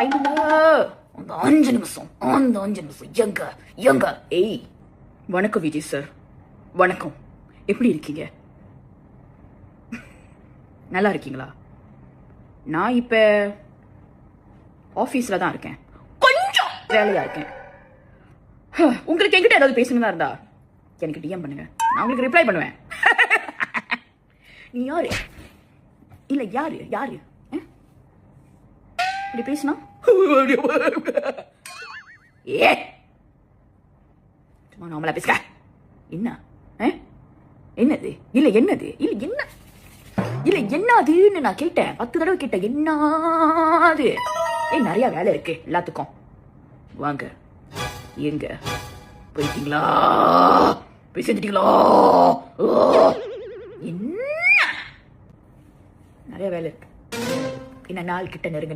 அந்த 5 நிமிஷம் எங்க எங்க? ஏய், வணக்கம் விஜய் சார். வணக்கம். எப்படி இருக்கீங்க? நல்லா இருக்கீங்களா? நான் இப்ப ஆபீஸ்ல தான் இருக்கேன். கொஞ்சம் வேலையா இருக்கேன். உங்களுக்கு என்கிட்ட ஏதாவது பேசணும்னா இருந்தா எனக்கு டிஎம் பண்ணுங்க, நான் உங்களுக்கு ரிப்ளை பண்ணுவேன். நீ யாரு? இல்ல யாரு யாரு இப்படி பேசினா? ஏ சும்மா நார்மலா பேசுக. என்ன என்னது? இல்ல என்னது? இல்ல என்ன? இல்ல என்னதுன்னு நான் கேட்டேன். 10 தடவை கேட்டேன். என்னது? நிறைய வேலை இருக்கு எல்லாத்துக்கும். வாங்க. எங்க போயிட்டீங்களா? போய் செஞ்சிட்டீங்களா? என்ன நிறைய வேலை இருக்கு. இன்னும் 4 கிட்ட நெருங்க